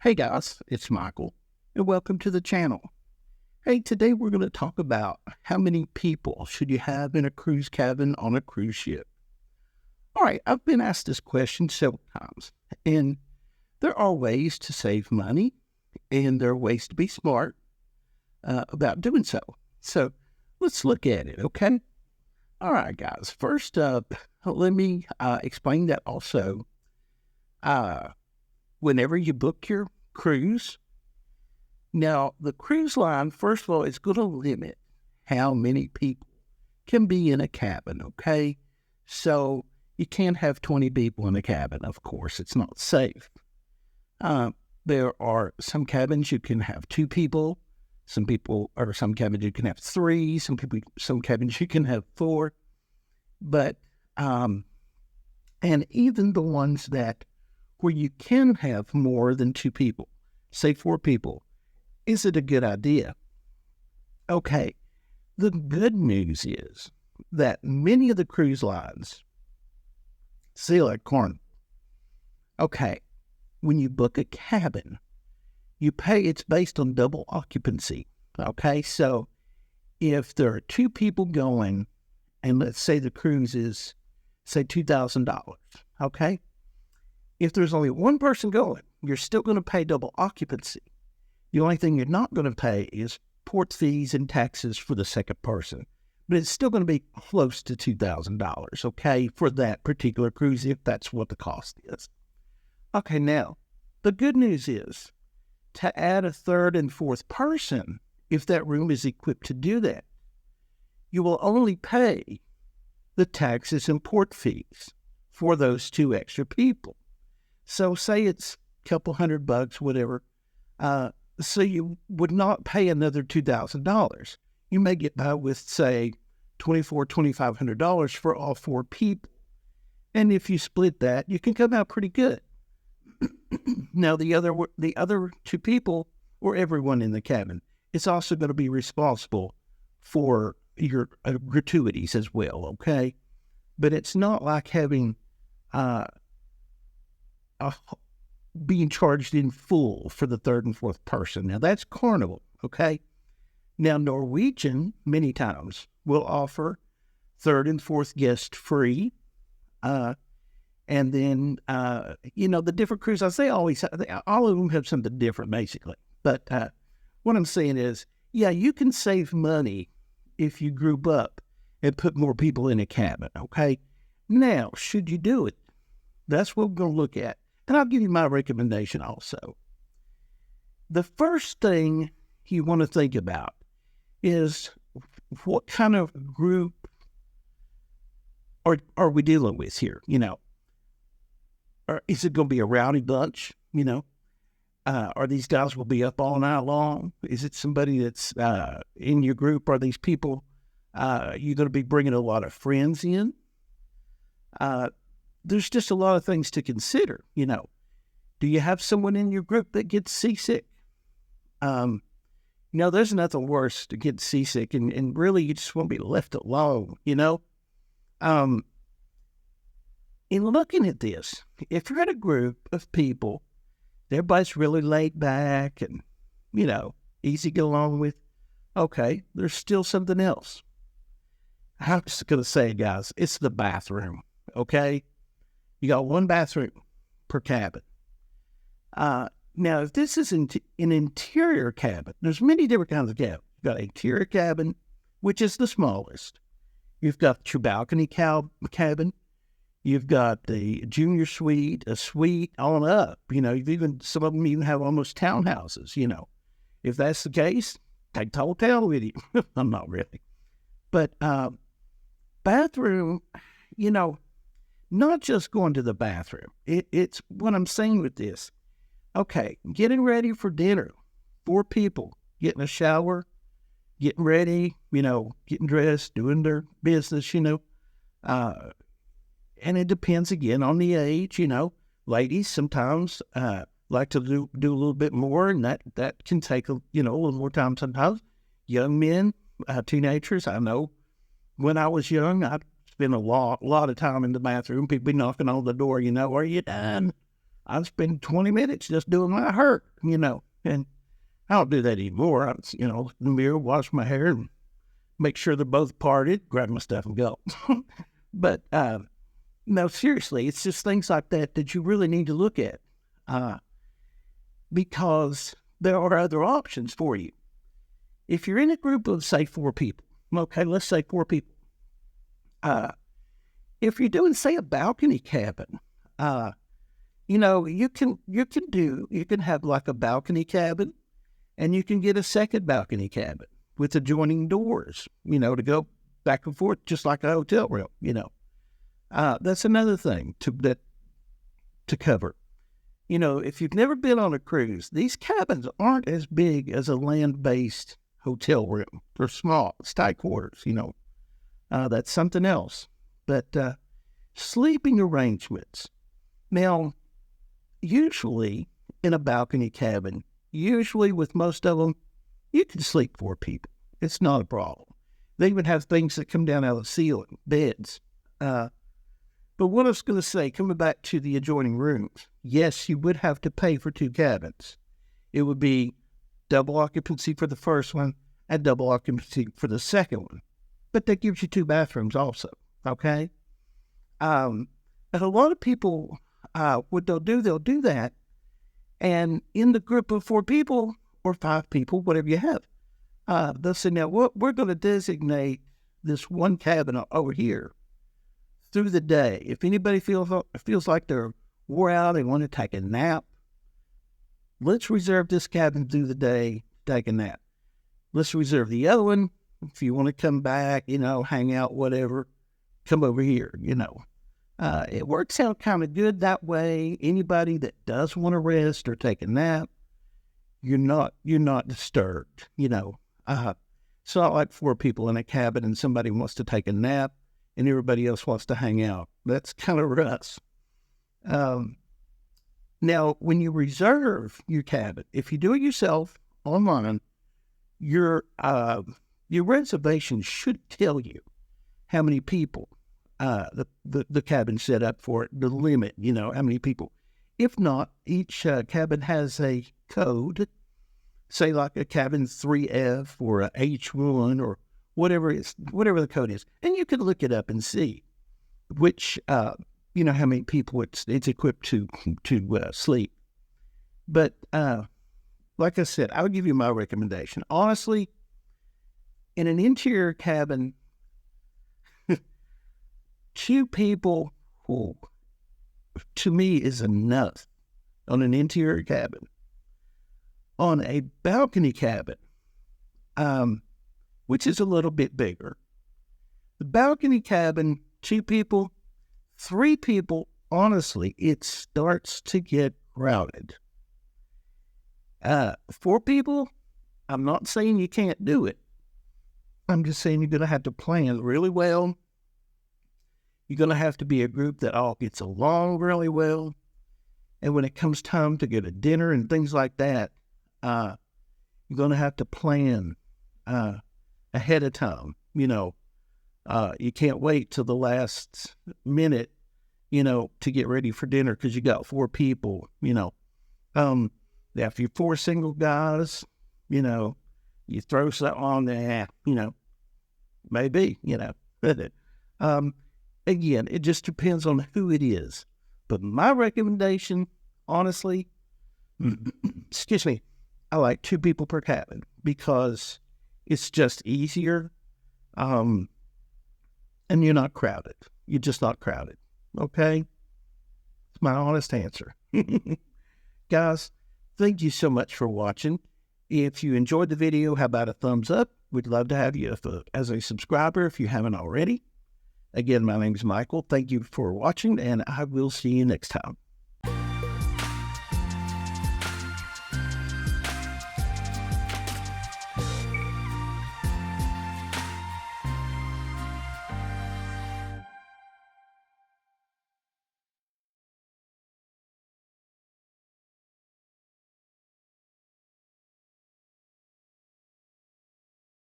Hey guys, it's Michael, and welcome to the channel. Hey, today we're going to talk about how many people should you have in a cruise cabin on a cruise ship. All right, I've been asked this question several times, and there are ways to save money, and there are ways to be smart about doing so. So let's look at it, okay? All right, guys, first up, let me explain that also. Whenever you book your cruise, now the cruise line, first of all, is going to limit how many people can be in a cabin, okay? So you can't have 20 people in a cabin, of course. It's not safe. There are some cabins you can have 2 people, some cabins you can have 3, some cabins you can have 4, but, and even the ones where you can have more than 2 people, say 4 people, is it a good idea? Okay, the good news is that many of the cruise lines, say like Carnival, okay, when you book a cabin, it's based on double occupancy, okay? So if there are 2 people going, and let's say the cruise is, say, $2,000, okay? If there's only 1 person going, you're still going to pay double occupancy. The only thing you're not going to pay is port fees and taxes for the second person. But it's still going to be close to $2,000, okay, for that particular cruise, if that's what the cost is. Okay, now, the good news is to add a 3rd and 4th person, if that room is equipped to do that, you will only pay the taxes and port fees for those 2 extra people. So say it's a couple $100, whatever. So you would not pay another $2,000. You may get by with, say, $2,500 for all 4 people. And if you split that, you can come out pretty good. Now, the other 2 people, or everyone in the cabin, is also going to be responsible for your gratuities as well, okay? But it's not like having being charged in full for the 3rd and 4th person. Now, that's Carnival, okay? Now, Norwegian, many times, will offer 3rd and 4th guest free. And then, the different cruises, all of them have something different, basically. But what I'm saying is, yeah, you can save money if you group up and put more people in a cabin, okay? Now, should you do it? That's what we're going to look at. And I'll give you my recommendation also. The first thing you want to think about is what kind of group are we dealing with here? Or is it going to be a rowdy bunch? Are these guys will be up all night long? Is it somebody that's in your group? Are these people you're going to be bringing a lot of friends in? There's just a lot of things to consider, Do you have someone in your group that gets seasick? There's nothing worse to get seasick, and really you just want to be left alone, In looking at this, if you're in a group of people, everybody's really laid back and, easy to get along with, okay, there's still something else. I'm just going to say, guys, it's the bathroom, okay? You got 1 bathroom per cabin. Now, if this is an interior cabin, there's many different kinds of cabins. You've got an interior cabin, which is the smallest. You've got your balcony cabin. You've got the junior suite, a suite on up. Some of them even have almost townhouses, If that's the case, take the hotel with you. I'm not really. But bathroom, not just going to the bathroom. It's what I'm saying with this. Okay, getting ready for dinner, 4 people, getting a shower, getting ready, getting dressed, doing their business, and it depends again on the age, Ladies sometimes like to do a little bit more, and that can take a little more time sometimes. Young men, teenagers, I know when I was young, I spent a lot of time in the bathroom. People be knocking on the door, are you done? I'd spend 20 minutes just doing my hair, and I don't do that anymore. I, look in the mirror, wash my hair, and make sure they're both parted, grab my stuff and go. But, no, seriously, it's just things like that you really need to look at, because there are other options for you. If you're in a group of, say, 4 people, okay, let's say 4 people. If you're doing, say, a balcony cabin, you can have like a balcony cabin, and you can get a second balcony cabin with adjoining doors, to go back and forth, just like a hotel room, That's another thing to cover. If you've never been on a cruise, these cabins aren't as big as a land-based hotel room. They're small. It's tight quarters, That's something else. But sleeping arrangements. Now, usually in a balcony cabin, usually with most of them, you can sleep 4 people. It's not a problem. They even have things that come down out of the ceiling, beds. But what I was going to say, coming back to the adjoining rooms, yes, you would have to pay for 2 cabins. It would be double occupancy for the first one and double occupancy for the second one. But that gives you 2 bathrooms also, okay? And a lot of people, what they'll do that, and in the group of 4 people or 5 people, whatever you have, they'll say, now, we're going to designate this one cabin over here through the day. If anybody feels like they're wore out and want to take a nap, let's reserve this cabin through the day, take a nap. Let's reserve the other one. If you want to come back, hang out, whatever, come over here, It works out kind of good that way. Anybody that does want to rest or take a nap, you're not disturbed, It's not like 4 people in a cabin and somebody wants to take a nap and everybody else wants to hang out. That's kind of rough. Now, when you reserve your cabin, if you do it yourself online, your reservation should tell you how many people the cabin set up for it, the limit, how many people. If not, each cabin has a code, say like a cabin 3F or a H1 or whatever the code is. And you can look it up and see which, how many people it's equipped to sleep. But like I said, I'll give you my recommendation. Honestly, in an interior cabin, 2 people, to me, is enough on an interior cabin. On a balcony cabin, which is a little bit bigger, the balcony cabin, 2 people, 3 people, honestly, it starts to get crowded. 4 people, I'm not saying you can't do it. I'm just saying you're going to have to plan really well. You're going to have to be a group that all gets along really well. And when it comes time to go to dinner and things like that, you're going to have to plan ahead of time. You can't wait till the last minute, to get ready for dinner because you got 4 people, If you're 4 single guys, you throw something on there, maybe, Again, it just depends on who it is. But my recommendation, honestly, excuse me, I like 2 people per cabin because it's just easier, and you're not crowded. You're just not crowded, okay? It's my honest answer. Guys, thank you so much for watching. If you enjoyed the video, how about a thumbs up? We'd love to have you as a subscriber if you haven't already. Again, my name is Michael. Thank you for watching, and I will see you next time.